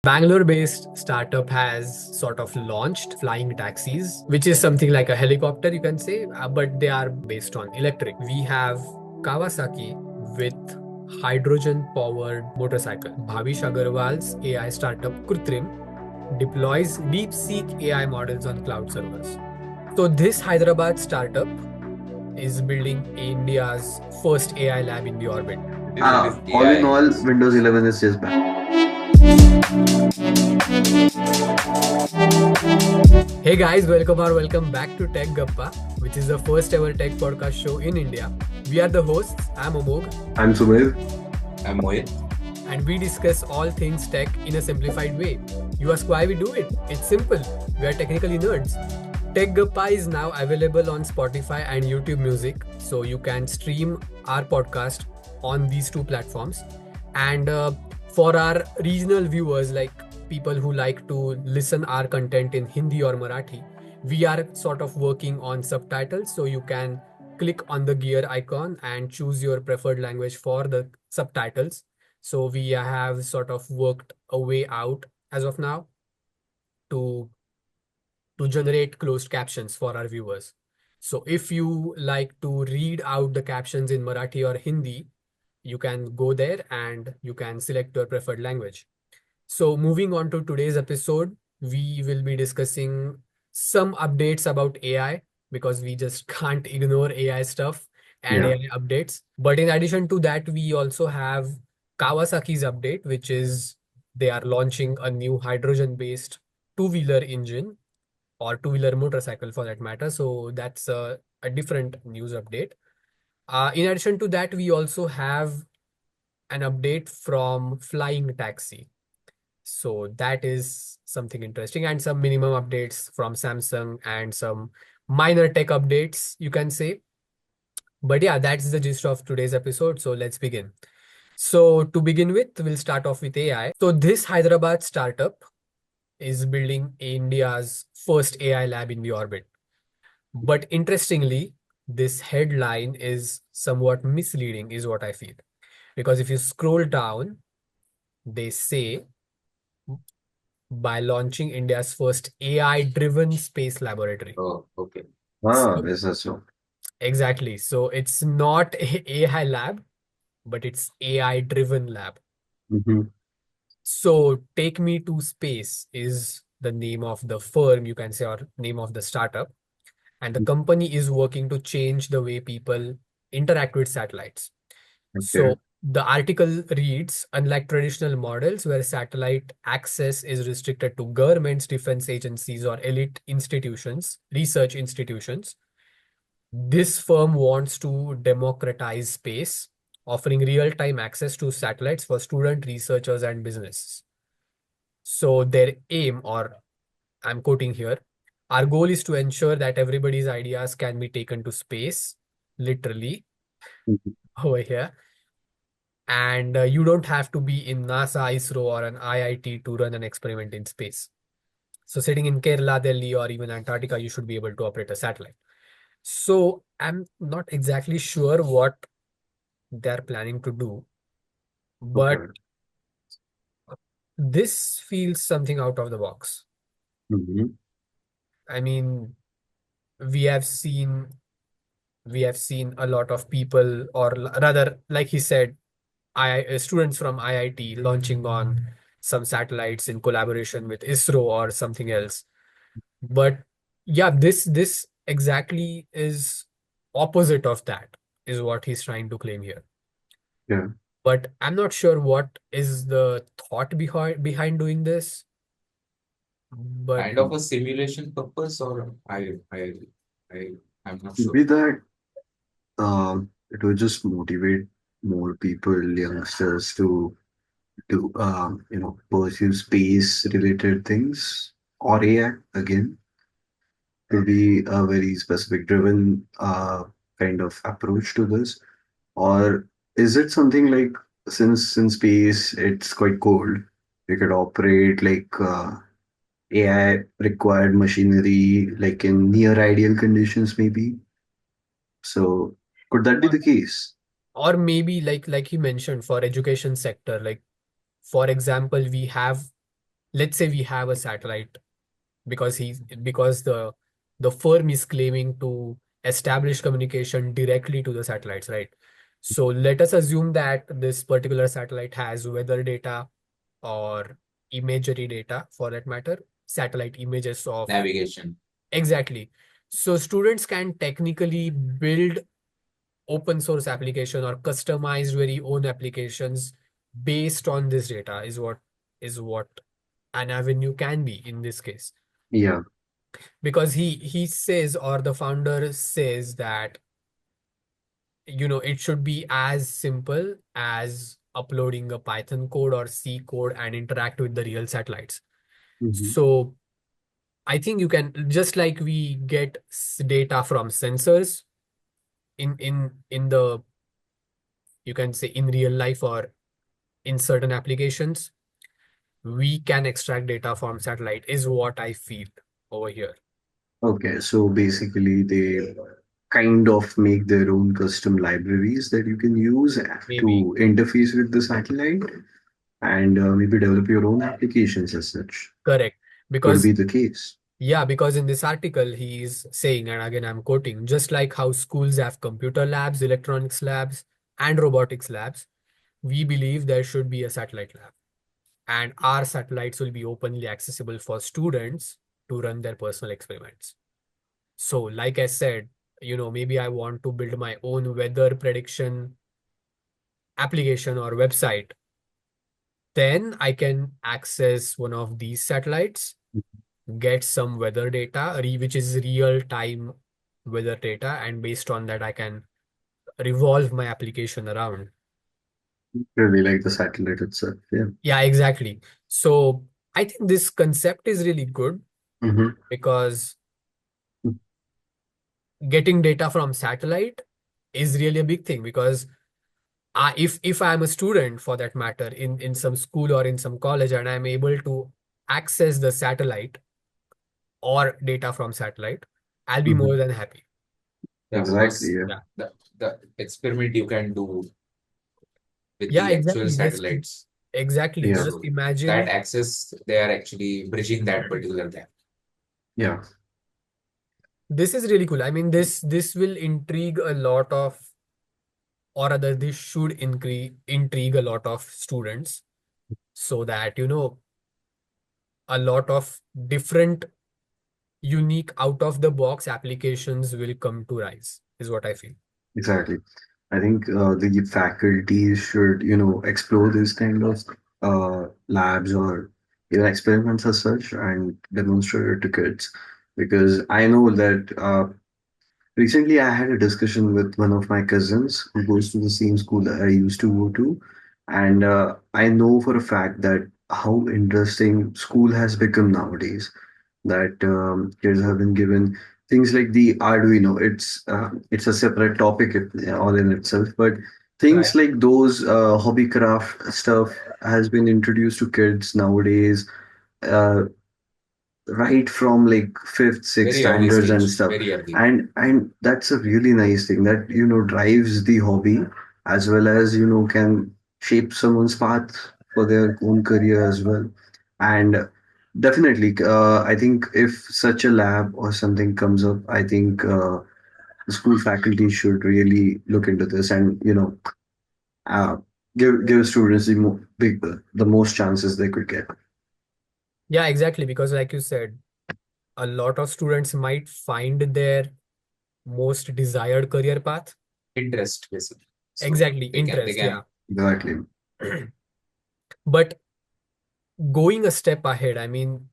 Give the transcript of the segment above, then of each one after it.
Bangalore-based startup has sort of launched flying taxis, which is something like a helicopter, you can say, but they are based on electric. We have Kawasaki with hydrogen-powered motorcycle. Bhavish Agarwal's AI startup Krutrim deploys DeepSeek AI models on cloud servers. So this Hyderabad startup is building India's first AI lab in the orbit. It is All in AI. all, Windows 11 is just bad. Hey guys, welcome back to Tech Gappa, which is the first ever tech podcast show in India. We are the hosts. I'm Amogh, I'm Sumedh. I'm Mohit. and we discuss all things tech in a simplified way. You ask why we do it? It's simple. We are technically nerds. Tech Gappa is now available on Spotify and YouTube Music, so you can stream our podcast on these two platforms. And for our regional viewers, like people who like to listen our content in Hindi or Marathi, we are sort of working on subtitles, so you can click on the gear icon and choose your preferred language for the subtitles. So we have sort of worked a way out as of now to generate closed captions for our viewers. So if you like to read out the captions in Marathi or Hindi, you can go there and you can select your preferred language. So moving on to today's episode, we will be discussing some updates about AI because we just can't ignore AI stuff and Yeah. AI updates. But in addition to that, we also have Kawasaki's update, which is they are launching a new hydrogen-based two-wheeler engine or two-wheeler motorcycle for that matter. So that's a different news update. In addition to that, we also have an update from Flying Taxi. So that is something interesting, and some minimum updates from Samsung and some minor tech updates, you can say. But yeah, that's the gist of today's episode. So let's begin. So to begin with, we'll start off with AI. So this Hyderabad startup is building India's first AI lab in the orbit. But interestingly, this headline is somewhat misleading, is what I feel. Because if you scroll down, they say by launching India's first AI-driven space laboratory. Oh, okay. Ah, So, is that so? exactly. So it's not a AI lab, but it's AI-driven lab. Mm-hmm. So Take Me to Space is the name of the firm, you can say, or name of the startup. And the company is working to change the way people interact with satellites. Okay. So the article reads, unlike traditional models where satellite access is restricted to governments, defense agencies, or elite institutions, research institutions, this firm wants to democratize space, offering real-time access to satellites for student researchers and businesses. So their aim, or I'm quoting here, our goal is to ensure that everybody's ideas can be taken to space, literally, Mhm. over here. And you don't have to be in NASA, ISRO, or an IIT to run an experiment in space. So sitting in Kerala, Delhi, or even Antarctica, you should be able to operate a satellite. So I'm not exactly sure what they're planning to do, but Okay. this feels something out of the box. Mm-hmm. I mean, we have seen a lot of people, or rather, like he said, students from IIT launching on some satellites in collaboration with ISRO or something else. But yeah, this exactly is opposite of that, is what he's trying to claim here. Yeah. But I'm not sure what is the thought behind doing this. But Kind of a simulation purpose, or I'm not sure. Maybe that it will just motivate more people, youngsters, to pursue space related things or AI again, to be a very specific driven kind of approach to this. Or is it something like, since space it's quite cold, we could operate like AI required machinery like in near ideal conditions maybe? So could that be or the case? or maybe like you mentioned for education sector, like for example, we have let's say we have a satellite because the firm is claiming to establish communication directly to the satellites, right? So let us assume that this particular satellite has weather data or imagery data, for that matter, satellite images of Navigation. exactly. So students can technically build open source application or customized very own applications based on this data is what an avenue can be in this case, Yeah. because he says, or the founder says, that it should be as simple as uploading a Python code or C code and interact with the real satellites. Mhm. So I think you can, just like we get data from sensors in the, you can say, in real life or in certain applications, we can extract data from satellite, is what I feel over here. Okay, so basically they kind of make their own custom libraries that you can use Maybe. to interface with the satellite and maybe develop your own applications as such. Correct. Could Because be the case. yeah, because in this article he is saying, and again I'm quoting, just like how schools have computer labs, electronics labs, and robotics labs, we believe there should be a satellite lab. And our satellites will be openly accessible for students to run their personal experiments. So, like I said, maybe I want to build my own weather prediction application or website. Then I can access one of these satellites, get some weather data, which is real time weather data, and based on that, I can revolve my application around. Really like the satellite itself. Yeah. Yeah, exactly. So I think this concept is really good Hmm. because getting data from satellite is really a big thing, because if I'm a student, for that matter, in some school or in some college, and I'm able to access the satellite or data from satellite, I'll be Hmm. more than happy. Yeah, Exactly. because Yeah. Yeah. the experiment you can do with Yeah, the actual exactly. Just satellites. exactly. Yeah. Just So that imagine. access, they are actually bridging that particular gap. Yeah. This is really cool. I mean, this will intrigue a lot of, or rather, this should intrigue a lot of students, so that a lot of different unique out of the box applications will come to rise, is what I feel. Exactly. I think the faculty should, explore this kind of labs or experiments as such and demonstrate it to kids. Because I know that recently I had a discussion with one of my cousins who goes to the same school that I used to go to, and I know for a fact that how interesting school has become nowadays, that kids have been given things like the Arduino. It's a separate topic all in itself, but things Right. like those hobby craft stuff has been introduced to kids nowadays, uh, right from like fifth, sixth Very early standards and stage, stuff, very early. and that's a really nice thing that drives the hobby as well as can shape someone's path for their own career as well. And definitely, I think if such a lab or something comes up, I think the school faculty should really look into this and uh, give students the most chances they could get. Yeah, exactly. Because, like you said, a lot of students might find their most desired career path. Interest, basically. So Exactly, they interest. can Yeah. Exactly. But going a step ahead, I mean,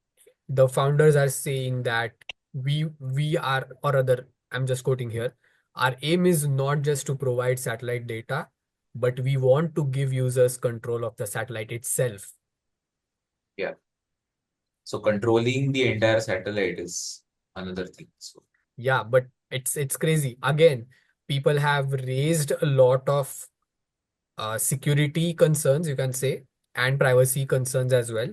the founders are saying that we are, or rather, I'm just quoting here, our aim is not just to provide satellite data, but we want to give users control of the satellite itself. yeah. So controlling the entire satellite is another thing. So Yeah, but it's crazy. Again, people have raised a lot of security concerns, you can say, and privacy concerns as well.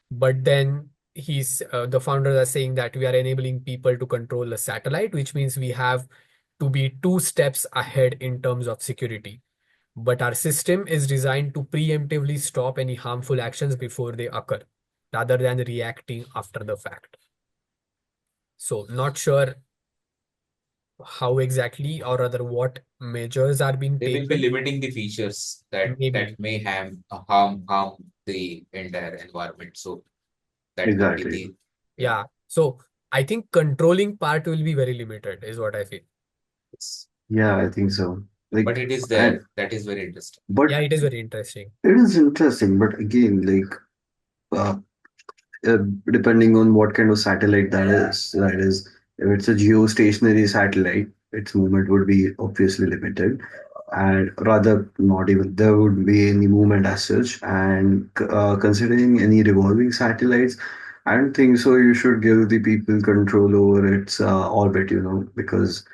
But then the founders are saying that we are enabling people to control a satellite, which means we have to be two steps ahead in terms of security. But our system is designed to preemptively stop any harmful actions before they occur. rather than reacting after the fact. So not sure how exactly or rather what measures are being They will be taken. limiting the features that Maybe. may harm the entire environment. So that could be Exactly. the, yeah. Yeah. So I think controlling part will be very limited, is what I feel. It's, Yeah, I think so. but Like, it is and there. That is very interesting. Yeah, but it is very interesting. it is interesting. But again, like, uh, uh, depending on what kind of satellite that is, if it's a geostationary satellite, its movement would be obviously limited, and rather not even there would be any movement as such. And considering any revolving satellites, I don't think so. You should give the people control over its orbit, because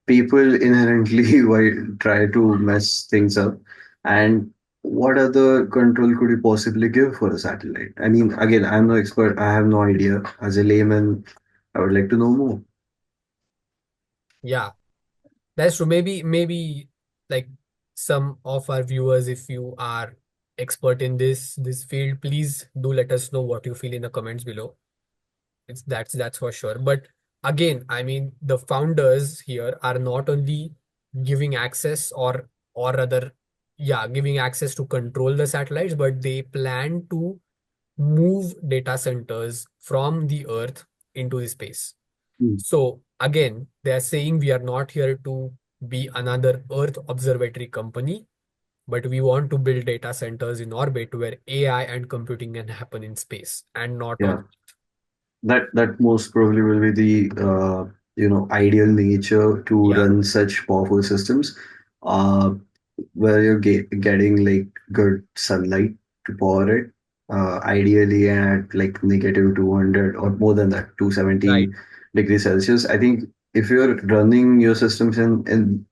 people inherently why try to mess things up. And what other control could you possibly give for a satellite? I mean, again, I'm no expert. I have no idea. As a layman, I would like to know more. Yeah, that's true. Maybe like some of our viewers, if you are expert in this field, please do let us know what you feel in the comments below. That's for sure. But again, I mean, the founders here are not only giving access or rather, yeah, giving access to control the satellites, but they plan to move data centers from the Earth into the space. Hmm. So again, they are saying we are not here to be another Earth observatory company, but we want to build data centers in orbit where AI and computing can happen in space and not Yeah. on. That most probably will be the ideal nature to Yeah, run such powerful systems, uh, where you're getting like good sunlight to power it, ideally at like negative 200 or more than that, right. 270 degrees Celsius. I think if you're running your systems in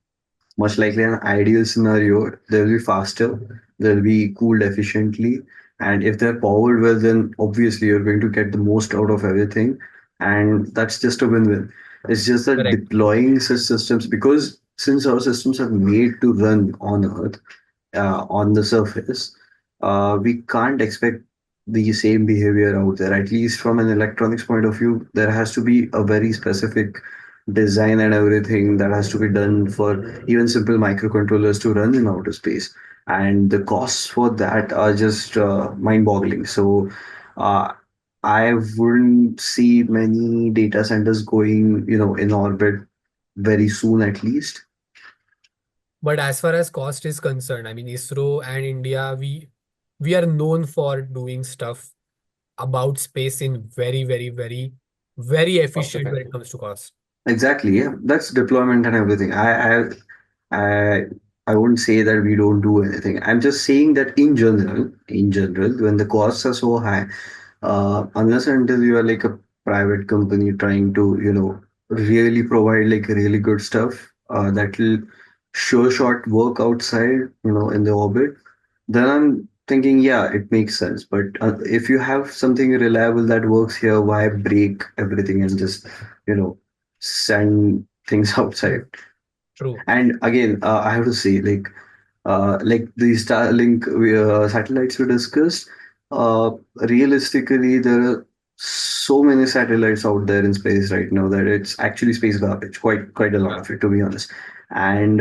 much likely an ideal scenario, they'll be faster, they'll be cooled efficiently, and if they're powered well, then obviously you're going to get the most out of everything, and that's just a win-win. It's just that Correct. deploying such systems, because since our systems are made to run on Earth, on the surface, we can't expect the same behavior out there. At least from an electronics point of view, there has to be a very specific design and everything that has to be done for even simple microcontrollers to run in outer space. And the costs for that are just mind-boggling. So, uh, I wouldn't see many data centers going, in orbit very soon, at least. But as far as cost is concerned, I mean, ISRO and India, we are known for doing stuff about space in very Cost efficient when it effective. comes to cost. Exactly, yeah. That's deployment and everything. I I wouldn't say that we don't do anything. I'm just saying that in general, when the costs are so high, unless and until you are like a private company trying to, really provide like really good stuff, that will sure shot work outside, in the orbit, then I'm thinking, yeah, it makes sense. But if you have something reliable that works here, why break everything and just, send things outside? True. And again, I have to say, like the Starlink satellites we discussed, realistically, there are so many satellites out there in space right now that it's actually space garbage, quite a lot Yeah. of it, to be honest. And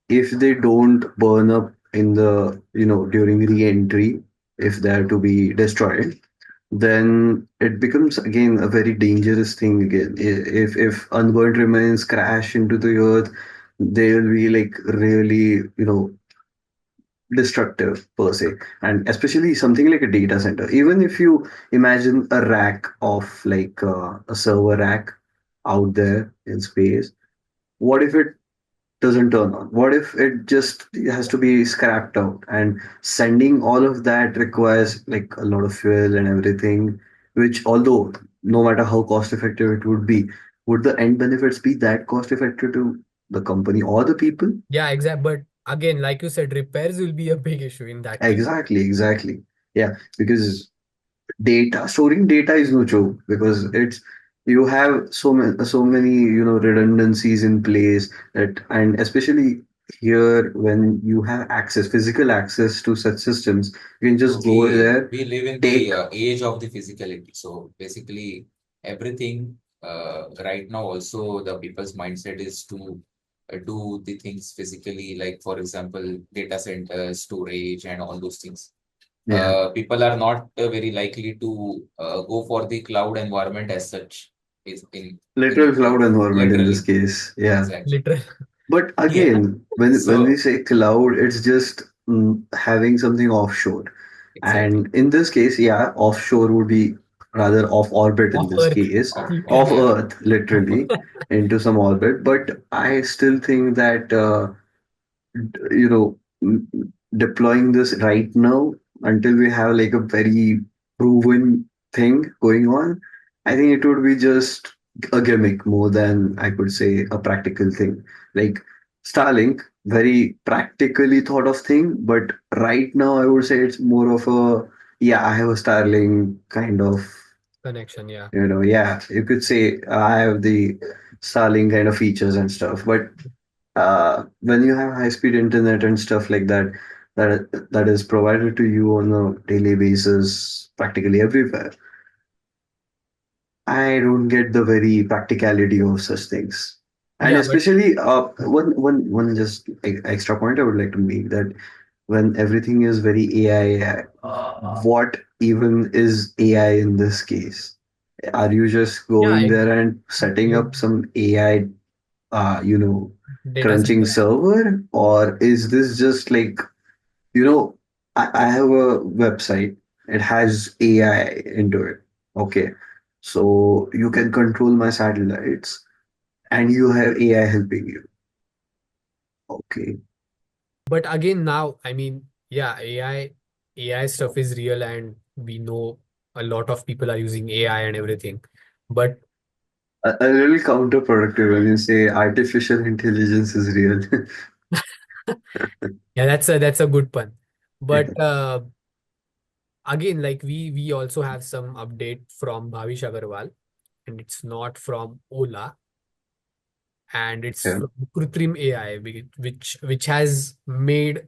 if they don't burn up in the, during re-entry, if they're to be destroyed, then it becomes again a very dangerous thing again. If unburned remains crash into the earth, they'll be like really, destructive per se. And especially something like a data center. Even if you imagine a rack of like a server rack out there in space, what if it doesn't turn on? What if it just has to be scrapped out? And sending all of that requires like a lot of fuel and everything, which although no matter how cost effective it would be, would the end benefits be that cost effective to the company or the people? Yeah, exact. But again, like you said, repairs will be a big issue in that case. Exactly, exactly. Yeah, because storing data is no joke, because it's you have so many redundancies in place, that and especially here, when you have access, physical access to such systems, you can just go there, We live in take. the age of the physicality. So basically, everything right now also the people's mindset is to do the things physically, like for example, data centers, storage, and all those things. Yeah, People are not very likely to go for the cloud environment as such. Is in literal cloud environment in this literally case. Yeah. exactly. Literal. But Yeah. again, when we So say cloud, it's just having something offshore. exactly. And in this case, yeah, offshore would be rather off orbit in Off this Earth. case, Oh, You off can. yeah. Earth, literally, into some orbit. But I still think that you know, deploying this right now until we have like a very proven thing going on, I think it would be just a gimmick more than I could say a practical thing. Like Starlink, very practically thought of thing, but right now I would say it's more of a yeah, I have a Starlink kind of, Connection, yeah. yeah, you could say I have the Starlink kind of features and stuff, but when you have high speed internet and stuff like that, that is provided to you on a daily basis practically everywhere, I don't get the very practicality of such things. And Yeah, but especially one just extra point I would like to make, that when everything is very AI, what even is AI in this case? Are you just yeah, going there and setting yeah, up some AI uh, you know, data crunching center. server, or is this just like, you know, I have a website, it has AI into it. Okay. So you can control my satellites and you have AI helping you. Okay. But again, now, I mean, yeah, AI stuff is real, and we know a lot of people are using AI and everything. But A little counterproductive when you say artificial intelligence is real. yeah, that's a good pun. Yeah. But again, like we also have some update from Bhavish Agarwal, and it's not from Ola, and it's Yeah. from Krutrim AI, which has made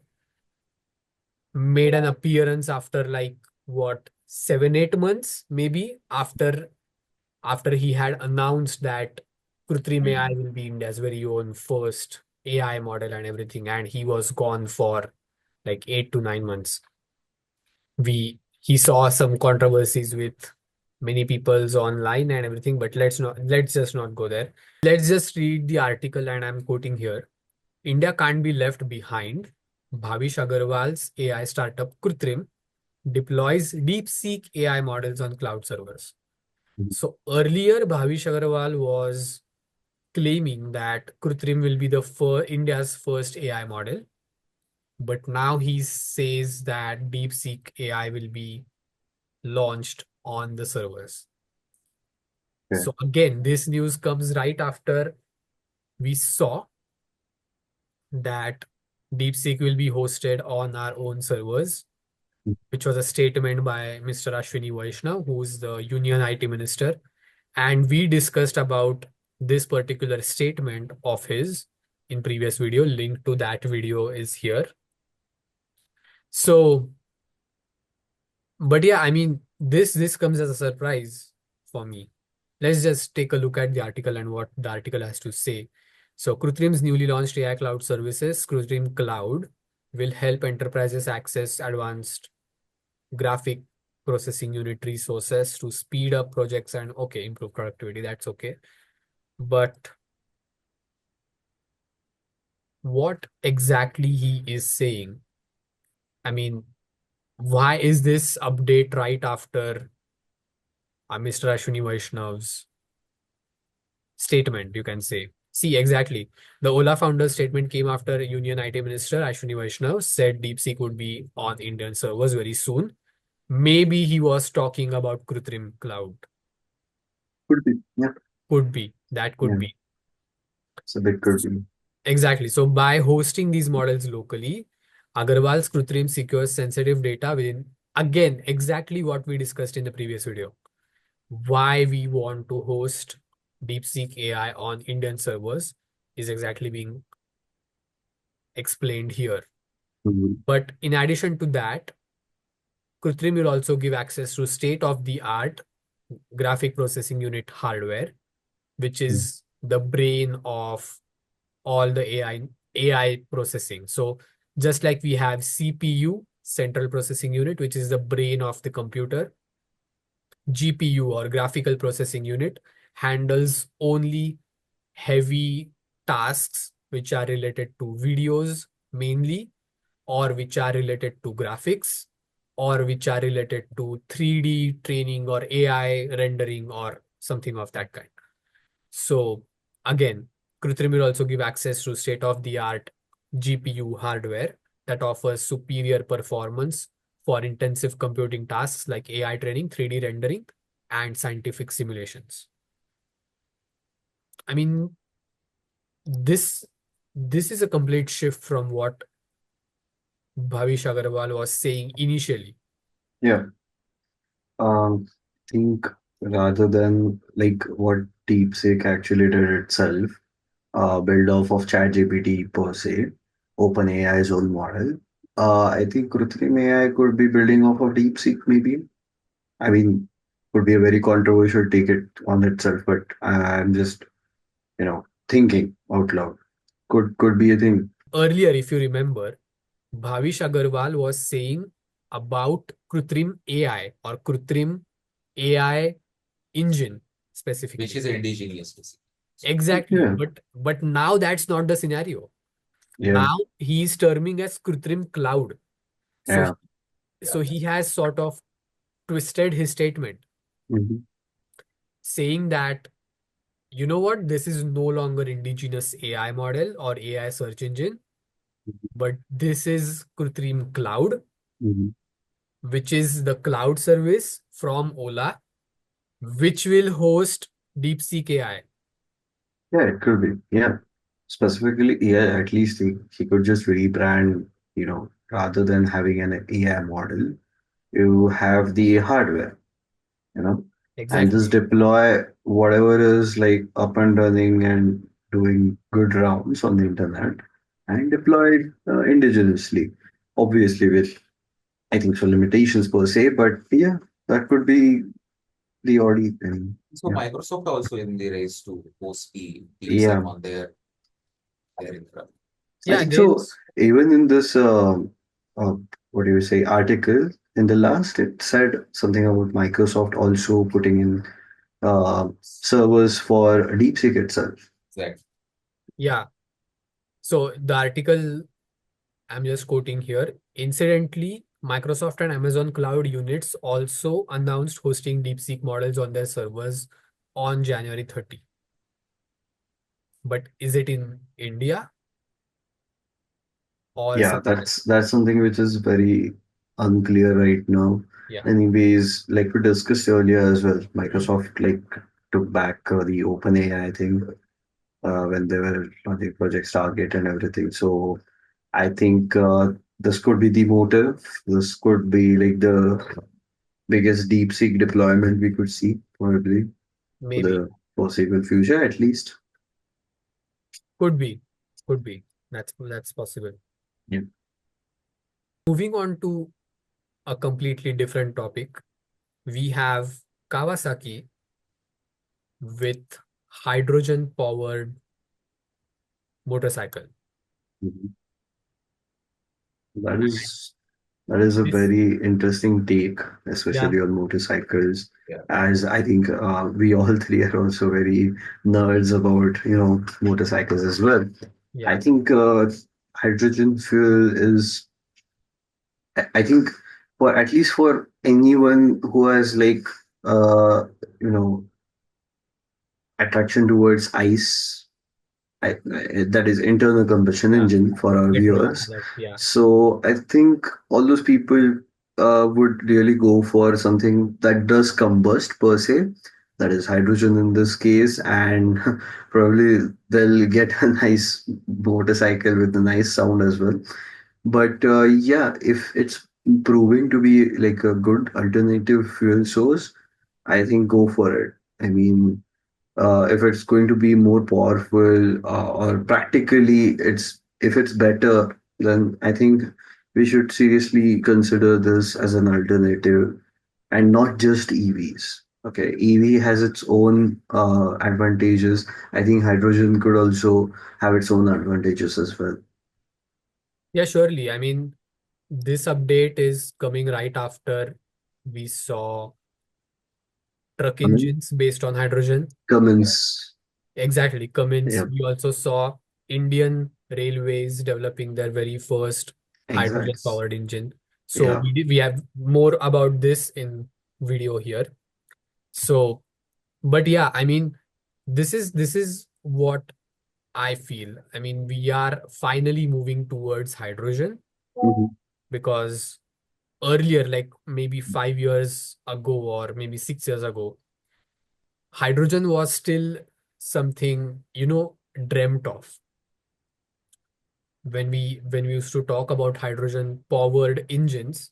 an appearance after like what 7-8 months maybe after he had announced that Krutrim AI Mm. will be India's very own first AI model and everything, and he was gone for like 8 to 9 months. He saw some controversies with many people's online and everything, but let's just not go there. Let's just read the article, and I'm quoting here. India can't be left behind. Bhavish Agarwal's AI startup Krutrim deploys DeepSeek AI models on cloud servers. So earlier, Bhavish Agarwal was claiming that Krutrim will be the India's first AI model, but now he says that DeepSeek AI will be launched on the servers. Yeah. So again, this news comes right after we saw that DeepSeek will be hosted on our own servers, which was a statement by Mr. Ashwini Vaishnav, who is the Union IT Minister. And we discussed about this particular statement of his in previous video. Link to that video is here. So, but yeah, I mean, this comes as a surprise for me. Let's just take a look at the article and what the article has to say. So, Krutrim's newly launched AI cloud services, Krutrim Cloud, will help enterprises access advanced graphic processing unit resources to speed up projects and okay, improve productivity. That's okay. But what exactly he is saying? I mean, why is this update right after Mr. Ashwini Vaishnav's statement, you can say? See, exactly. The Ola founder's statement came after Union IT Minister Ashwini Vaishnav said DeepSeek would be on Indian servers very soon. Maybe he was talking about Krutrim Cloud. Could be. Yeah. Could be. That could Yeah. be. It's a bit could be. Exactly. So by hosting these models locally, Agarwal's Krutrim secures sensitive data within, again, exactly what we discussed in the previous video. Why we want to host DeepSeek AI on Indian servers is exactly being explained here. Mhm. But in addition to that, Krutrim will also give access to state-of-the-art graphic processing unit hardware, which Mhm. is the brain of all the AI processing. So just like we have CPU, central processing unit, which is the brain of the computer, GPU or graphical processing unit handles only heavy tasks which are related to videos mainly, or which are related to graphics, or which are related to 3D training or AI rendering or something of that kind. So again, Krutrim will also give access to state-of-the-art GPU hardware that offers superior performance for intensive computing tasks like AI training, 3D rendering, and scientific simulations. I mean, this this is a complete shift from what Bhavish Agarwal was saying initially. Yeah. Think rather than like what DeepSeek actually did itself, build off of ChatGPT per se, OpenAI's own model. I think Kruthrim AI could be building off of DeepSeek maybe. I mean, could be a very controversial take it on itself, but I'm just, thinking out loud. Could be a thing. Earlier, if you remember, Bhavish Agarwal was saying about Krutrim AI or Krutrim AI engine which specifically. is indigenous, basically. So, Exactly. Yeah, But now that's not the scenario. yeah, Now he is terming as Krutrim Cloud. So yeah. yeah, so he has sort of twisted his statement, Mhm. saying that, you know what, this is no longer indigenous AI model or AI search engine, but this is Krutrim Cloud, Mhm. which is the cloud service from Ola, which will host DeepSeek AI. Yeah, it could be. Yeah. Specifically, yeah, at least he could just rebrand, rather than having an AI model, you have the hardware, you know, and just Exactly. deploy whatever is like up and running and doing good rounds on the internet and deploy it indigenously. Obviously, with I think so limitations per se, but yeah, that could be the oddie thing. so Yeah. Microsoft also in the race to host the DeepSeek Yeah. on their infra. I Yeah, think so. there's Even in this, what do you say, article in the last, it said something about Microsoft also putting in servers for DeepSeek itself. Exactly. yeah. So the article I'm just quoting here. Incidentally, Microsoft and Amazon Cloud units also announced hosting DeepSeek models on their servers on January 30. But is it in India or Yeah, somewhere else? that's something which is very unclear right now. Yeah, Anyways, like we discussed earlier as well, Microsoft like took back the OpenAI thing when they were on the Project Stargate and everything. So I think this could be the motive. This could be like the biggest DeepSeek deployment we could see, probably for maybe. the foreseeable future, at least. Could be. Could be. That's possible. Yeah. Moving on to a completely different topic, we have Kawasaki with hydrogen powered motorcycle. Mhm. That is that is a This, very interesting take, yeah, especially on motorcycles, Yeah. as I think we all three are also very nerds about, motorcycles as well. yeah, I think hydrogen fuel is, I think, for at least for anyone who has like, uh, you know, attraction towards ice, that is internal combustion yeah. engine for our Petrol. viewers. Yeah, So I think all those people would really go for something that does combust per se, that is hydrogen in this case, and probably they'll get a nice motorcycle with a nice sound as well. But yeah, if it's proving to be like a good alternative fuel source, I think go for it. I mean, if it's going to be more powerful or practically it's if it's better, then I think we should seriously consider this as an alternative and not just EVs. Okay, EV has its own advantages. I think hydrogen could also have its own advantages as well. Yeah, surely. I mean, this update is coming right after we saw truck I mean, engines based on hydrogen. Cummins, Exactly. Cummins. yeah, We also saw Indian Railways developing their very first hydrogen exact, powered engine. So yeah. we have more about this in video here. So, but yeah, I mean, this is what I feel. I mean, we are finally moving towards hydrogen Mhm. because earlier, like maybe 5 years ago or maybe 6 years ago, hydrogen was still something, dreamt of. When we used to talk about hydrogen powered engines,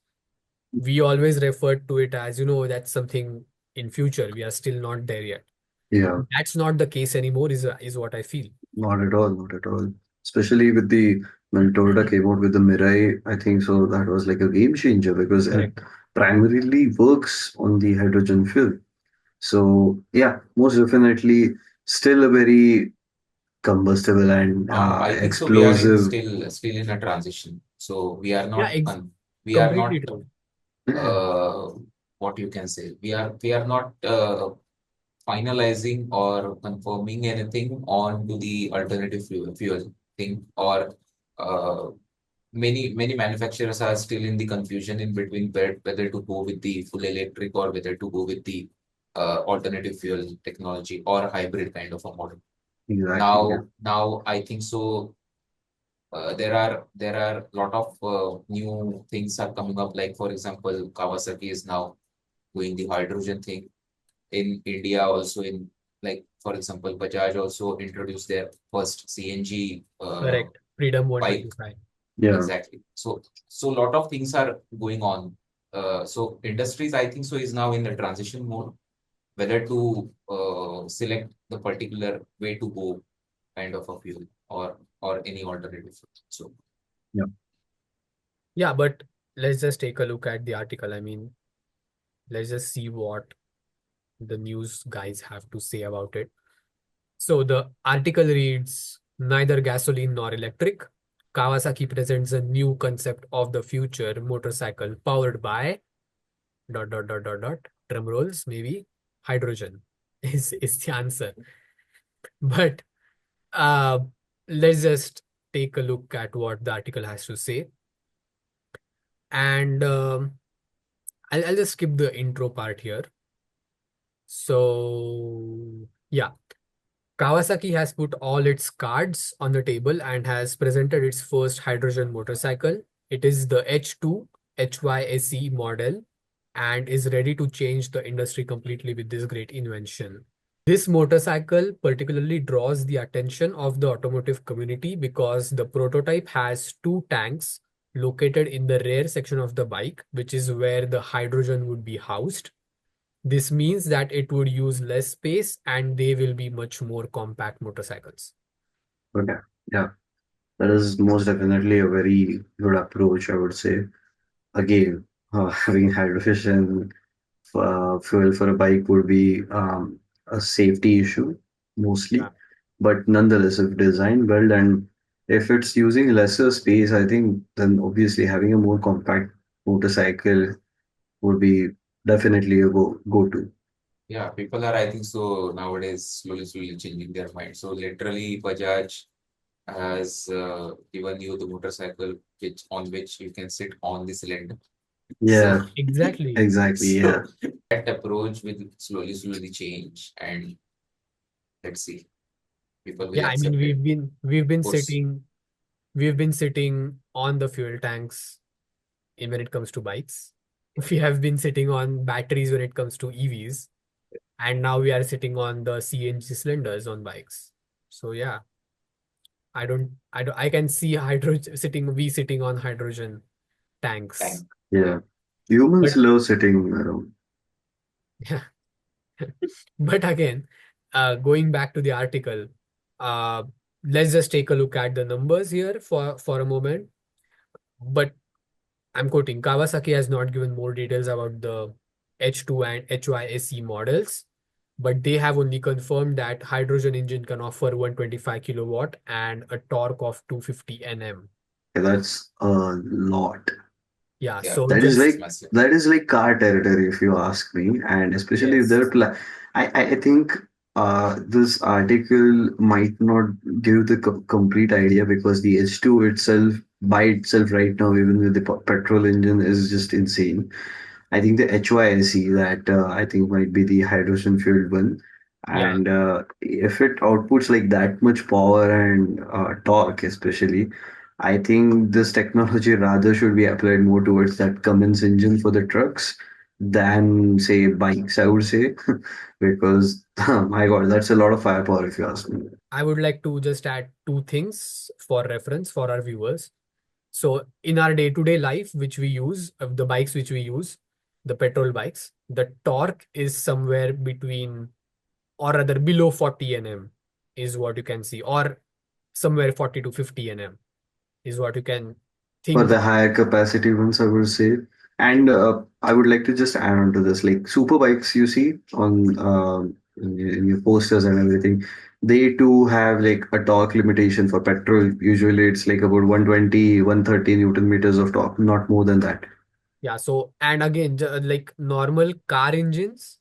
we always referred to it as, that's something in future. We are still not there yet. Yeah, That's not the case anymore, is what I feel. not at all, not at all. Especially with the when Toyota came out with the Mirai, I think so that was like a game changer because it Correct. primarily works on the hydrogen fuel. So yeah, most definitely still a very combustible and I think so. We are in explosive. still in a transition. So Yeah, we are not completely true. uh, what you can say. We are not finalizing or confirming anything on to the alternative fuel thing, or uh, many manufacturers are still in the confusion in between whether to go with the full electric or whether to go with the alternative fuel technology or hybrid kind of a model. Exactly. Yeah. Now I think so. There are a lot of new things are coming up. Like for example, Kawasaki is now doing the hydrogen thing in India. Also in, like for example, Bajaj also introduced their first CNG Correct. Freedom bike. 125. Yeah. Exactly. So a lot of things are going on. So industries, I think so, is now in the transition mode, whether to select the particular way to go kind of a fuel or any alternative. So Yeah. Yeah, but let's just take a look at the article. I mean, let's just see what the news guys have to say about it. So the article reads, neither gasoline nor electric. Kawasaki presents a new concept of the future motorcycle powered by dot dot dot dot dot drum rolls, maybe hydrogen is the answer. But uh let's just take a look at what the article has to say. And I'll just skip the intro part here. So yeah, Kawasaki has put all its cards on the table and has presented its first hydrogen motorcycle. It is the H2 HYSE model and is ready to change the industry completely with this great invention. This motorcycle particularly draws the attention of the automotive community because the prototype has two tanks located in the rear section of the bike, which is where the hydrogen would be housed. This means that it would use less space and they will be much more compact motorcycles. Okay. Yeah. That is most definitely a very good approach, I would say. Again, having hydrogen fuel for a bike would be a safety issue mostly, Yeah. but nonetheless, if designed well and if it's using lesser space, I think then obviously having a more compact motorcycle would be definitely a go-to. yeah, people are, I think so, nowadays slowly changing their mind. So literally, Bajaj has given you the motorcycle which you can sit on the cylinder. So Yeah, Exactly. exactly. Yeah, so that approach will slowly change, and let's see, people will Yeah, I mean accept it. we've been Of course, sitting on the fuel tanks in when it comes to bikes. We have been sitting on batteries when it comes to EVs, and now we are sitting on the CNG cylinders on bikes. So yeah, I can see hydrogen sitting on hydrogen tanks. tank. yeah. Humans But love sitting around. yeah, but again, going back to the article, uh, let's just take a look at the numbers here for a moment. But I'm quoting, Kawasaki has not given more details about the H2 and HYSE models, but they have only confirmed that hydrogen engine can offer 125 kilowatt and a torque of 250 Nm. Yeah, that's a lot. Yeah, Yeah, so That is just it's like massive. that is like car territory, if you ask me. And especially if yes, they're I think this article might not give the complete idea because the H2 itself by itself right now, even with the petrol engine, is just insane. I think the HYSE that I think might be the hydrogen fueled one. yeah, And if it outputs like that much power and torque, especially, I think this technology rather should be applied more towards that Cummins engine for the trucks than say bikes, I would say, because my God, that's a lot of firepower if you ask me. I would like to just add two things for reference for our viewers. So in our day-to-day life, which we use, the bikes which we use, the petrol bikes, the torque is somewhere between or rather below 40 Nm is what you can see, or somewhere 40 to 50 Nm is what you can For think the that. higher capacity ones, I would say. And I would like to just add on to this, like super bikes you see on in your posters and everything, they too have like a torque limitation for petrol. Usually it's like about 120, 130 Newton meters of torque, not more than that. Yeah, so and again, like normal car engines,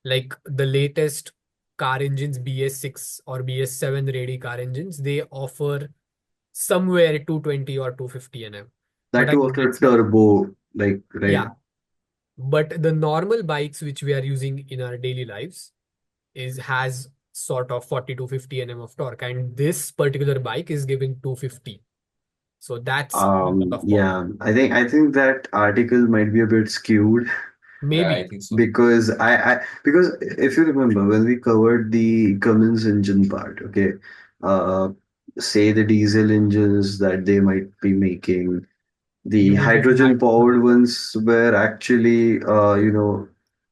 like the latest car engines, BS6 or BS7 ready car engines, they offer somewhere 220 or 250 Nm. But That too again, after that's not, turbo, like, right? yeah. But the normal bikes which we are using in our daily lives is has sort of 40 to 50 Nm of torque, and this particular bike is giving 250. So that's a lot of power. Yeah, I think that article might be a bit skewed. Yeah, Maybe, I think so. Because because if you remember when we covered the Cummins engine part, okay, uh, say the diesel engines that they might be making, the uses hydrogen hydrogen. powered ones were actually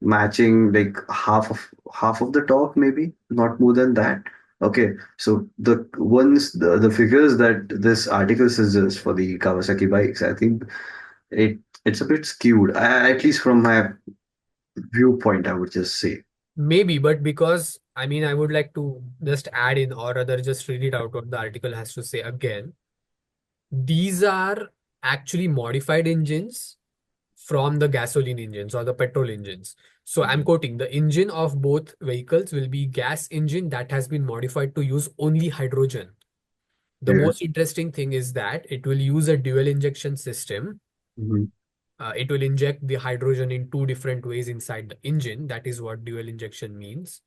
matching like half of the torque, maybe not more than that. Okay, so the figures that this article suggests for the Kawasaki bikes, I think it's a bit skewed, at least from my viewpoint, I would just say. Maybe, but because I mean, I would like to just add in or rather just read it out what the article has to say again. These are actually modified engines from the gasoline engines or the petrol engines. So I'm Mhm. quoting, the engine of both vehicles will be gas engine that has been modified to use only hydrogen. The Yeah. most interesting thing is that it will use a dual injection system. Hmm. It will inject the hydrogen in two different ways inside the engine. That is what dual injection means.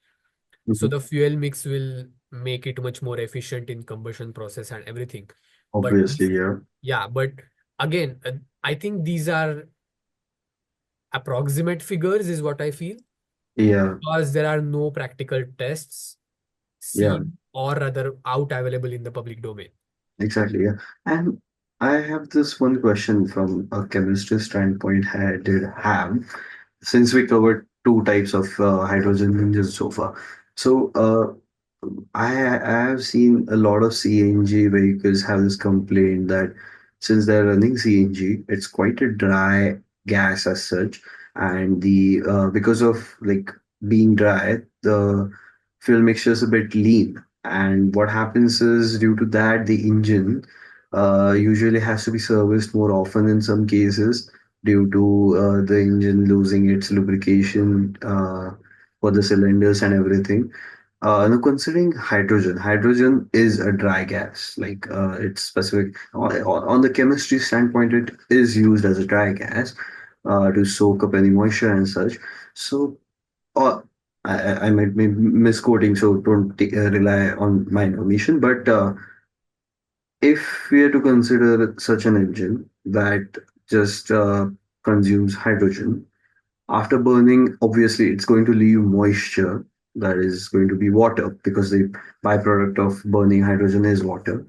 So Hmm. the fuel mix will make it much more efficient in combustion process and everything. But Obviously, yeah. yeah, but again, I think these are approximate figures is what I feel Yeah. because there are no practical tests Yeah. seen or rather out available in the public domain. Exactly. Yeah. And I have this one question from a chemistry standpoint I did have, since we covered two types of hydrogen engines so far. So, I have seen a lot of CNG vehicles have this complaint that since they're running CNG, it's quite a dry gas as such, and the because of like being dry, the fuel mixture is a bit lean. And what happens is due to that, the engine usually has to be serviced more often in some cases due to the engine losing its lubrication for the cylinders and everything. Now, considering hydrogen is a dry gas. Like it's specific on the chemistry standpoint, it is used as a dry gas to soak up any moisture and such. So, uh, I might be misquoting, so don't rely on my information. But if we are to consider such an engine that just consumes hydrogen, after burning, obviously, it's going to leave moisture, that is going to be water, because the byproduct of burning hydrogen is water.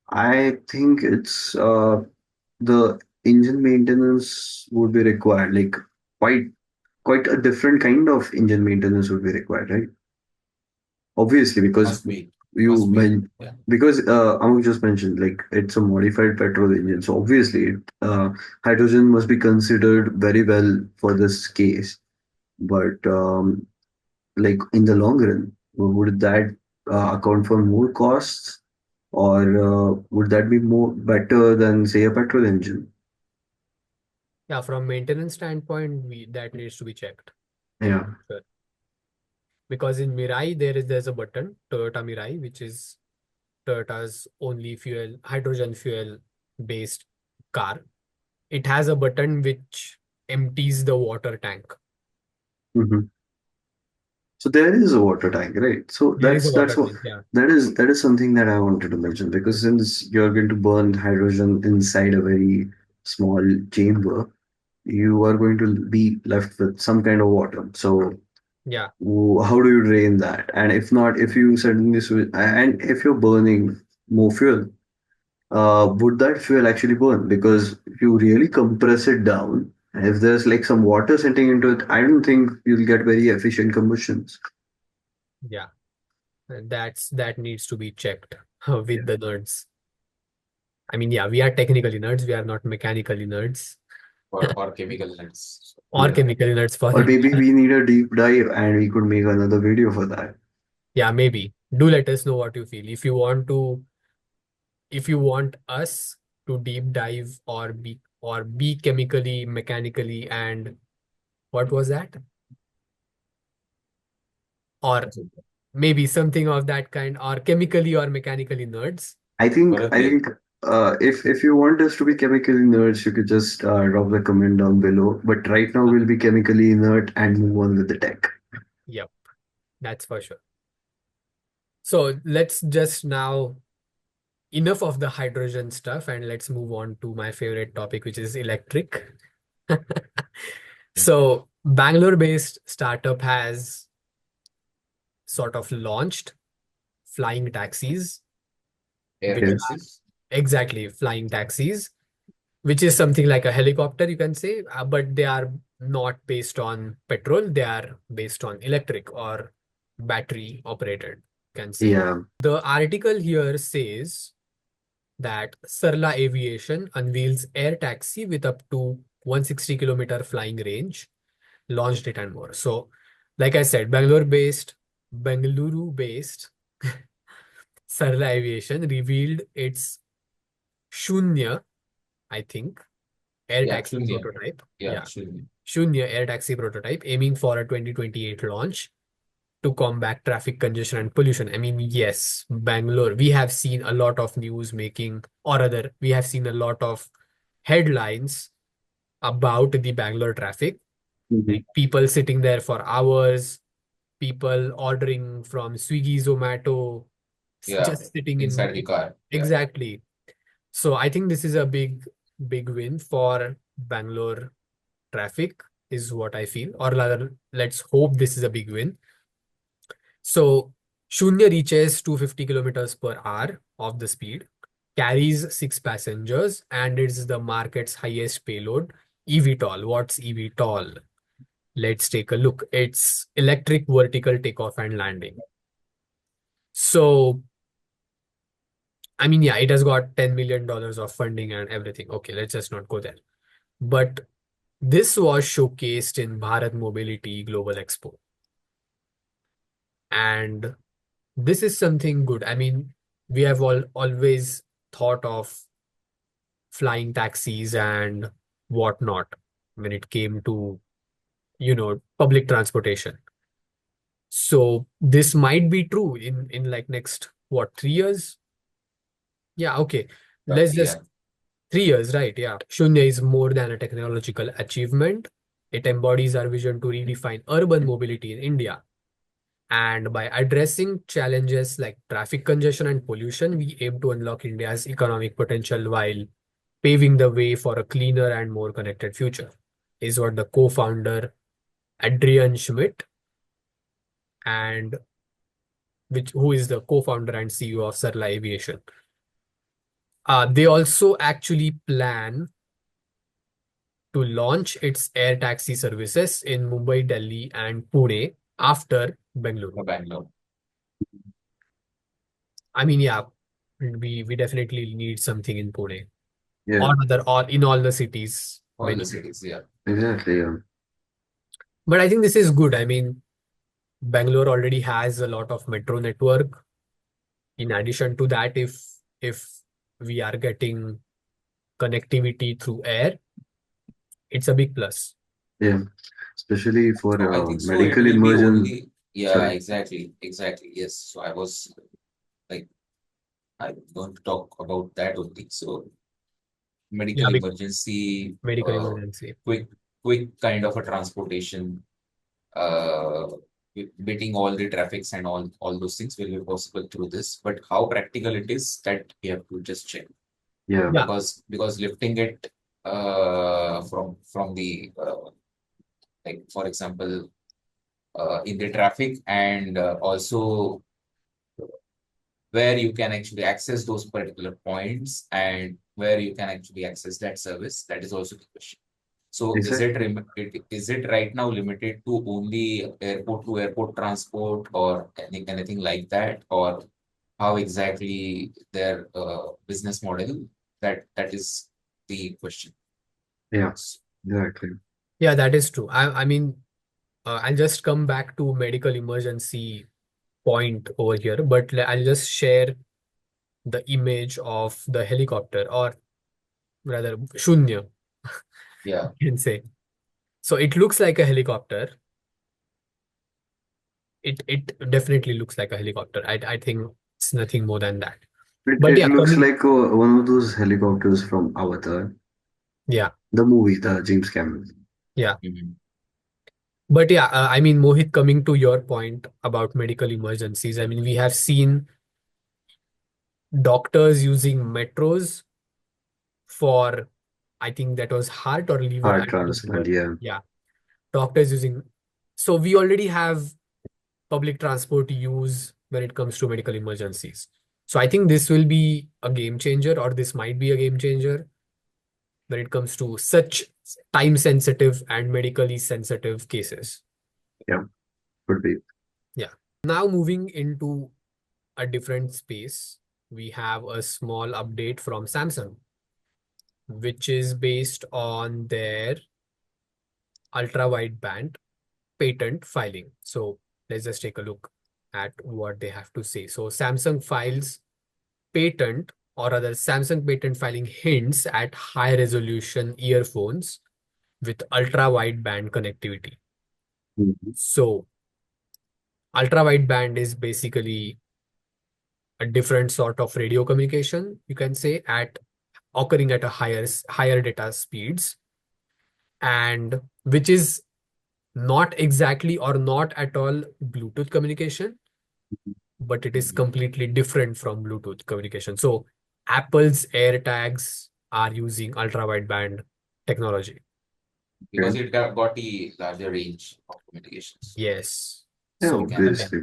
I think it's the engine maintenance would be required, like quite quite a different kind of engine maintenance would be required, right? Obviously, because Must be. you Must be. meant Yeah. because Amogh just mentioned like it's a modified petrol engine, so obviously hydrogen must be considered very well for this case. But like in the long run, would that account for more costs, or would that be more better than say a petrol engine? Yeah, from maintenance standpoint, that needs to be checked. Yeah. Sure. Because in Mirai there's a button, Toyota Mirai, which is Toyota's only hydrogen fuel based car. It has a button which empties the water tank. Mhm. So there is a water tank, right? So There is a that's water what tank, yeah. that is something that I wanted to mention because since you're going to burn hydrogen inside a very small chamber, you are going to be left with some kind of water. So Yeah, how do you drain that? And if not, if you suddenly switch, and if you're burning more fuel, would that fuel actually burn? Because if you really compress it down, and if there's like some water sitting into it, I don't think you'll get very efficient combustions. yeah. That needs to be checked with the nerds. I mean, yeah, we are technically nerds, we are not mechanically nerds. Or chemical nets. Or Yeah. chemically nerds for Or that maybe matter. we need a deep dive and we could make another video for that. Yeah, maybe. Do let us know what you feel. If you want us to deep dive or be chemically, mechanically, and what was that? Or maybe something of that kind, or chemically or mechanically nerds. I Bharat, think if you want us to be chemically nerds, you could just drop the comment down below. But right now we'll be chemically inert and move on with the tech. Yep, that's for sure. So let's just now enough of the hydrogen stuff and let's move on to my favorite topic, which is electric. So Bangalore-based startup has sort of launched flying taxis, air which Okay. are taxis. exactly flying taxis, which is something like a helicopter, you can say, but they are not based on petrol. They are based on electric or battery operated, you can say. Yeah. The article here says that Sarla Aviation unveils air taxi with up to 160-kilometer flying range, launched it and more. So, like I said, Bengaluru-based Sarla Aviation revealed its Shunya, I think, air Yeah, taxi Shunya. prototype. Yeah, Yeah, Shunya. Shunya air taxi prototype, aiming for a 2028 launch to combat traffic congestion and pollution. I mean, yes, Bangalore, we have seen a lot of news making, or rather, we have seen a lot of headlines about the Bangalore traffic, Mhm. like people sitting there for hours, people ordering from Swiggy, Zomato, Yeah, just sitting inside the in car. Yeah. exactly. So I think this is a big win for Bangalore traffic, is what I feel, or rather, let's hope this is a big win. So Shunya reaches 250 kilometers per hour of the speed, carries six passengers, and it's the market's highest payload. eVTOL. What's eVTOL? Let's take a look. It's electric vertical takeoff and landing. So, I mean, yeah, it has got $10 million of funding and everything. Okay, let's just not go there. But this was showcased in Bharat Mobility Global Expo. And this is something good. I mean, we have always thought of flying taxis and whatnot when it came to, public transportation. So this might be true in like next what 3 years? Yeah, okay. Let's Roughly, just yeah. 3 years, right? Yeah. Shunya is more than a technological achievement. It embodies our vision to redefine urban mobility in India. And by addressing challenges like traffic congestion and pollution, we aim to unlock India's economic potential while paving the way for a cleaner and more connected future, is what the co-founder Adrian Schmidt and who is the co-founder and CEO of Sarla Aviation. They also actually plan to launch its air taxi services in Mumbai, Delhi, and Pune after Bengaluru. Bangalore. I mean, yeah, we definitely need something in Pune Yeah, or other or in all the cities. All the Many. cities, yeah. exactly. Yeah. But I think this is good. I mean, Bangalore already has a lot of metro network. In addition to that, if we are getting connectivity through air, it's a big plus. Yeah. Especially for So I think so. It medical will be immersion. only, yeah, Sorry. exactly, exactly. Yes. So I was like, I'm going to talk about that only. So Yeah, medical big emergency, medical emergency. quick, quick kind of a transportation, uh, beating all the traffics and all those things will be possible through this. But how practical it is, that we have to just check. Yeah. Yeah, Because lifting it from the like for example in the traffic and also where you can actually access those particular points and where you can actually access that service, that is also the question. So Exactly. is it right now limited to only airport to airport transport or anything like that, or how exactly their business model, that is the question. Yeah. Exactly. yeah, that is true. I mean, I'll just come back to medical emergency point over here, but I'll just share the image of the helicopter, or rather, Shunya, Yeah. you can say. So it looks like a helicopter. It definitely looks like a helicopter. I think it's nothing more than that. But It yeah, looks coming, like one of those helicopters from Avatar, yeah, the movie, the James Cameron. yeah. Mhm. But yeah, I mean, Mohit, coming to your point about medical emergencies, I mean, we have seen doctors using metros for, I think that was heart or liver, I Heart don't transplant, remember. yeah. Yeah, doctors using. So we already have public transport use when it comes to medical emergencies. So I think this will be a game changer, or this might be a game changer when it comes to such time sensitive and medically sensitive cases. Yeah, could be. Yeah. Now moving into a different space, we have a small update from Samsung, which is based on their ultra wideband patent filing. So let's just take a look at what they have to say. So Samsung files patent, or rather Samsung patent filing hints at high resolution earphones with ultra wideband connectivity. Mhm. So ultra wideband is basically a different sort of radio communication, you can say, at occurring at a higher data speeds, and which is not exactly or not at all Bluetooth communication, but it is Mhm. completely different from Bluetooth communication. So Apple's AirTags are using ultra wideband technology. Because Okay. it got the larger range of communications. Yes. Yeah, So we So can yeah. obviously.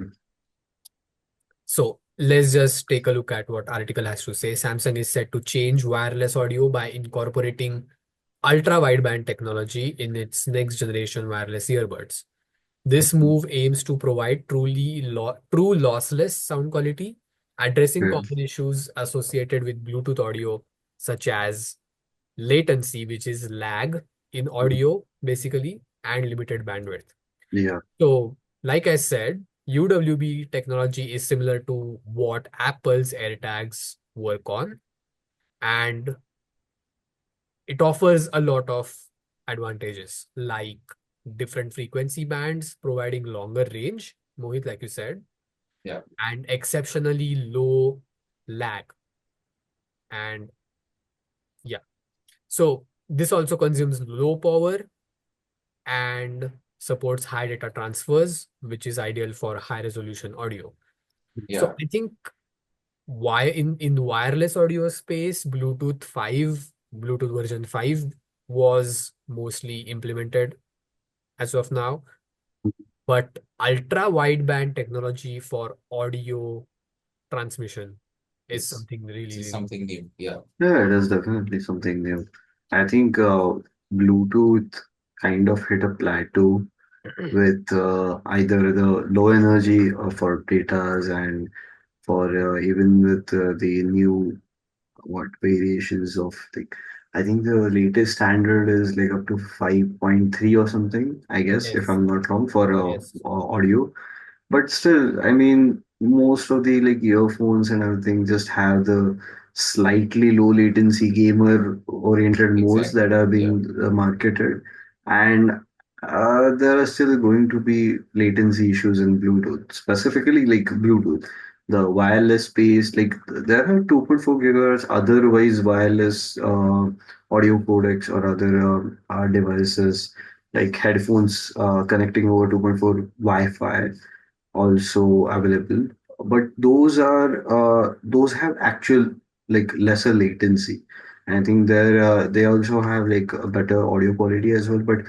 So let's just take a look at what article has to say. Samsung is set to change wireless audio by incorporating ultra wideband technology in its next generation wireless earbuds. This move aims to provide true lossless sound quality, addressing Okay. common issues associated with Bluetooth audio, such as latency, which is lag in audio, basically, and limited bandwidth. Yeah. So, like I said, UWB technology is similar to what Apple's AirTags work on, and it offers a lot of advantages like different frequency bands, providing longer range, Mohit, like you said, yeah. and exceptionally low lag. And yeah, so this also consumes low power and supports high data transfers, which is ideal for high resolution audio. So Yeah. I think why in wireless audio space, Bluetooth version 5 was mostly implemented as of now, but ultra wideband technology for audio transmission is This something this really, is really something new. Yeah. Yeah, it is definitely something new. I think Bluetooth kind of hit a plateau new. with either the low energy for datas and for even with the new what variations of the. I think the latest standard is like up to 5.3 or something, I guess, if Yes, I'm not wrong, for yes, audio. But still, I mean, most of the like earphones and everything just have the slightly low latency gamer oriented modes that Exactly. are Yeah. being marketed. And there are still going to be latency issues in Bluetooth, specifically like Bluetooth. The wireless space, like there are 2.4 gigahertz otherwise wireless audio codecs or other devices like headphones connecting over 2.4 Wi-Fi also available, but those have actual like lesser latency. And I think they also have like a better audio quality as well. But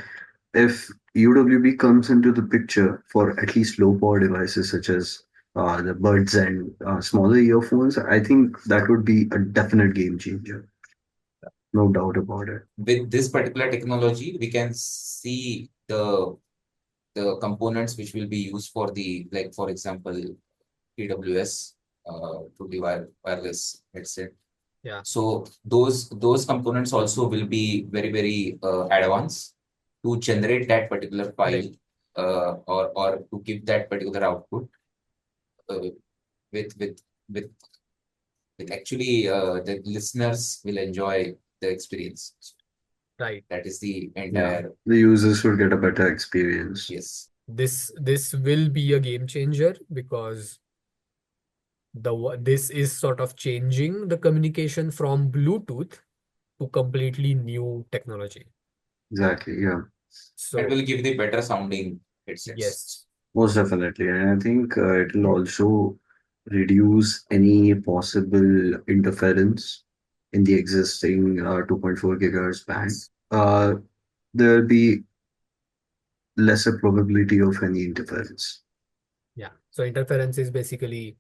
if UWB comes into the picture for at least low power devices such as the buds and smaller earphones, I think that would be a definite game changer. No doubt about it. With this particular technology, we can see the components which will be used for the, like for example, TWS, to the wireless headset. yeah, So those components also will be very advanced to generate that particular file, correct. or to give that particular output, uh, with with with actually, the listeners will enjoy the experience. Right. That is the Yeah, entire. the users should get a better experience. Yes. This will be a game changer because this is sort of changing the communication from Bluetooth to completely new technology. Exactly. Yeah. That So will give the better sounding headsets. yes, Most definitely. And I think it will also reduce any possible interference in the existing 2.4 gigahertz band. There'll be lesser probability of any interference. yeah. So interference is basically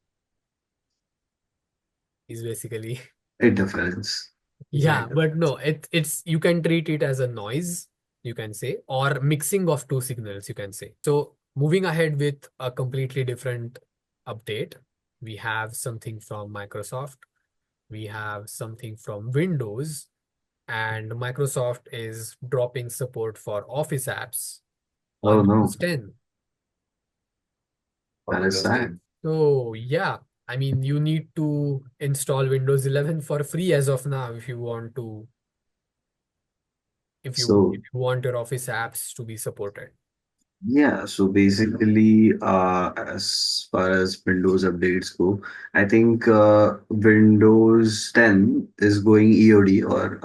Interference. yeah, Exactly. but no, it's you can treat it as a noise, you can say, or mixing of two signals, you can say. So moving ahead with a completely different update, we have something from Microsoft, we have something from Windows, and Microsoft is dropping support for Office apps Oh on no, Windows 10. For that is Windows sad. 10. So yeah, I mean you need to install Windows 11 for free as of now if you want to if So you want your Office apps to be supported. yeah, so basically, as far as Windows updates go, I think Windows 10 is going EOD or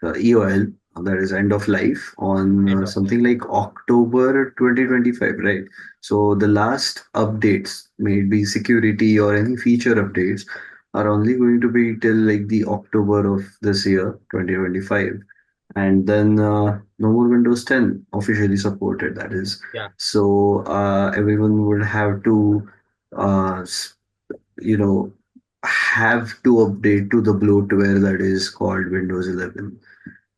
EOL, that is end of life, on End of life. something like October 2025, right? So the last updates, maybe security or any feature updates, are only going to be till like the October of this year, 2025, and then no more Windows 10 officially supported, that is. Yeah. So everyone would have to, uh, s- you know, have to update to the bloatware that is called Windows 11.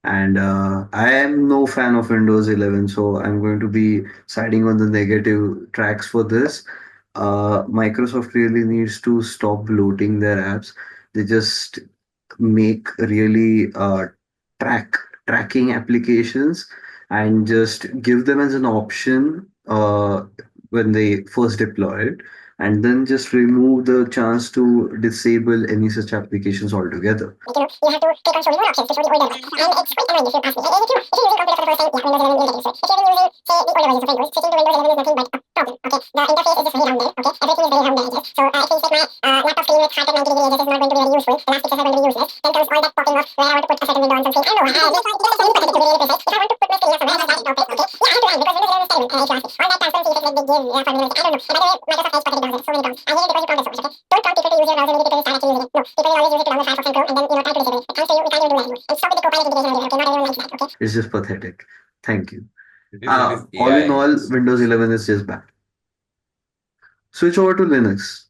And I am no fan of Windows 11, so I'm going to be siding on the negative tracks for this. Microsoft really needs to stop bloating their apps. They just make really track tracking applications and just give them as an option when they first deploy it, and then just remove the chance to disable any such applications altogether. It's just pathetic. Thank you. It is All in AI. all, Windows 11 is just bad. Switch over to Linux.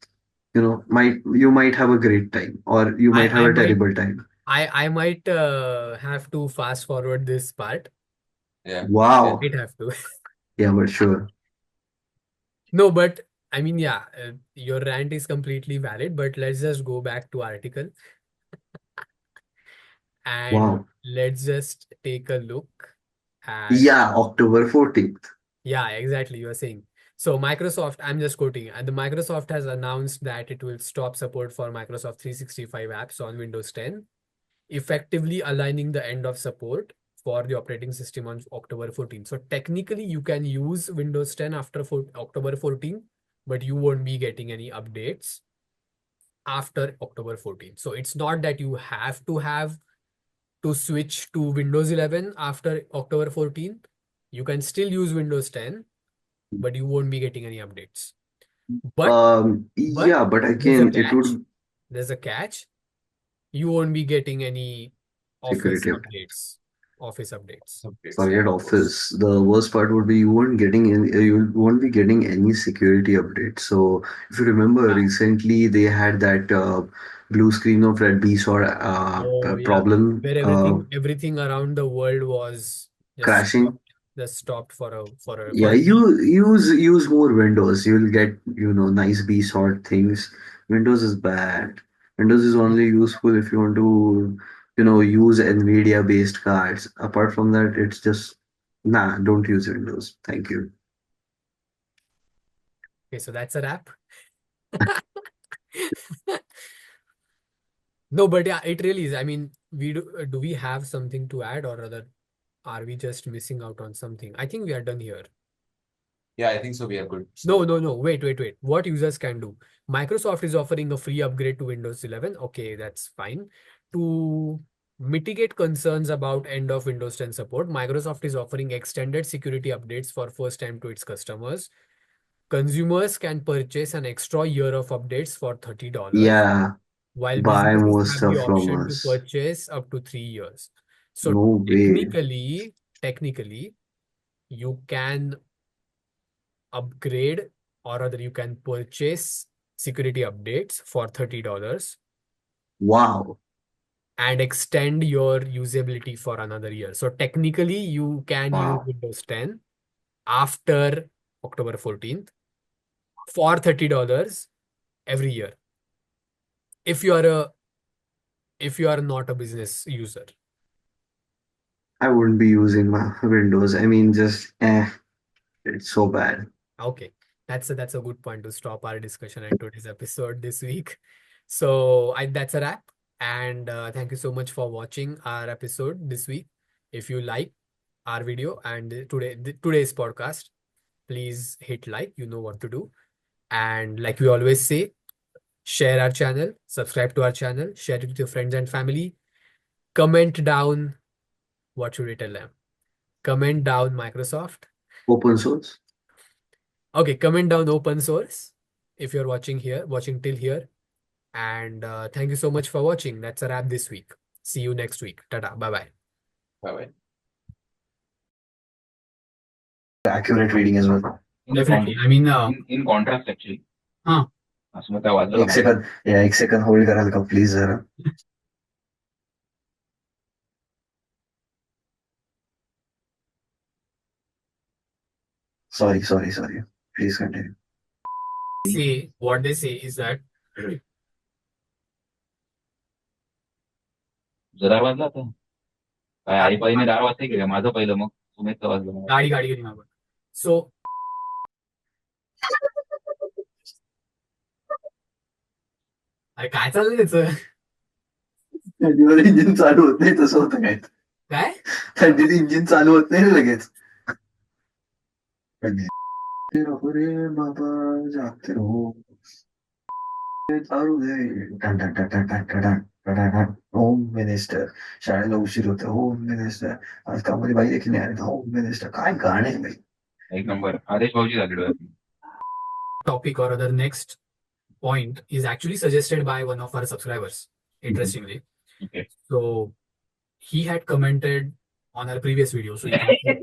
You might have a great time, or you might have I a might terrible time. have to fast forward this part. Yeah. Wow. Might have to. Yeah, but sure. No, but I mean, yeah, your rant is completely valid, but let's just go back to article and Wow. let's just take a look at, Yeah, October 14th. yeah, exactly, you are saying. So Microsoft, I'm just quoting, and the Microsoft has announced that it will stop support for Microsoft 365 apps on Windows 10, effectively aligning the end of support for the operating system on October 14th. So technically, you can use Windows 10 after October 14th, but you won't be getting any updates after October 14th. So it's not that you have to switch to Windows 11 after October 14th. You can still use Windows 10, but you won't be getting any updates. But but Yeah, but there's a again, it catch. would There's a catch. You won't be getting any office security. updates. Office updates. Updates, yeah, Forget of course. Office. The worst part would be you won't be getting any security updates. So if you remember Yeah. recently, they had that blue screen of red beast or Oh yeah. problem Where everything around the world was just crashing. stopped. Just stopped for Yeah, a week. you use more Windows. You'll get nice B sort things. Windows is bad. Windows is only useful if you want to use NVIDIA based cards. Apart from that, it's just nah. Don't use Windows. Thank you. Okay, so that's a wrap. No, but yeah, it really is. I mean, do we have something to add, or rather, are we just missing out on something? I think we are done here. Yeah, I think so. We are good. No, So no, no. Wait. What users can do? Microsoft is offering a free upgrade to Windows 11. Okay, that's fine. To mitigate concerns about end of Windows 10 support, Microsoft is offering extended security updates for first time to its customers. Consumers can purchase an extra year of updates for $30, Yeah, while buy businesses more have the stuff from option to us. purchase up to 3 years. So No way. technically, you can upgrade or rather you can purchase security updates for $30 Wow, and extend your usability for another year. So technically you can use wow. Windows 10 after October 14th for $30 every year if you are a if you are not a business user. I wouldn't be using my Windows. I mean, just it's so bad. Okay, that's a good point to stop our discussion at today's episode this week. So that's a wrap, and thank you so much for watching our episode this week. If you like our video and today's podcast, please hit like. You know what to do, and like we always say, share our channel, subscribe to our channel, share it with your friends and family. Comment down. What should we tell them? Comment down Microsoft. Open source. Okay, comment down open source if you're watching till here. And thank you so much for watching. That's a wrap this week. See you next week. Tada. Bye bye. bye bye. Accurate reading as well. Definitely. I mean, in contrast actually huh. असं मग काय वाजलं एक का second या एक second hold कराल का please जरा sorry please continue See, what they say is that जरा वाजला आता काय आईपाईने दार वाजते की काय माझं पहिलं मग सुमेधचं वाजलं गाडी गेली मागून. So अरे काय चाललंय त्याचं? थंडीवर इंजिन चालू होत नाही तसं होतं काय काय? थंडीत इंजिन चालू होत नाही लगेच रहो रे बाबा जागते रहो चालू दे टन टन टन टन टन टन टन टन टन. होम मिनिस्टर शाळेला उशीर होतो होम मिनिस्टर आज कामाची बाई देखील नाही आली होम मिनिस्टर काय गाणे आहे बाई. एक नंबर आदेश भाऊजी झाले डोळ्यात Topic or other next point is actually suggested by one of our subscribers, interestingly. Okay. So he had commented on our previous video. So you can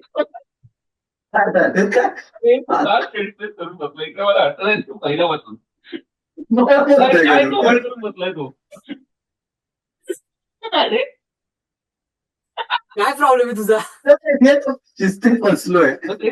करून बसलोय इकडे मला अडचण तू पहिल्यापासून काय तो वर करून बसलाय तो अरे काय प्रॉब्लेम आहे तुझा? शिस्तीत फसलोय मग ते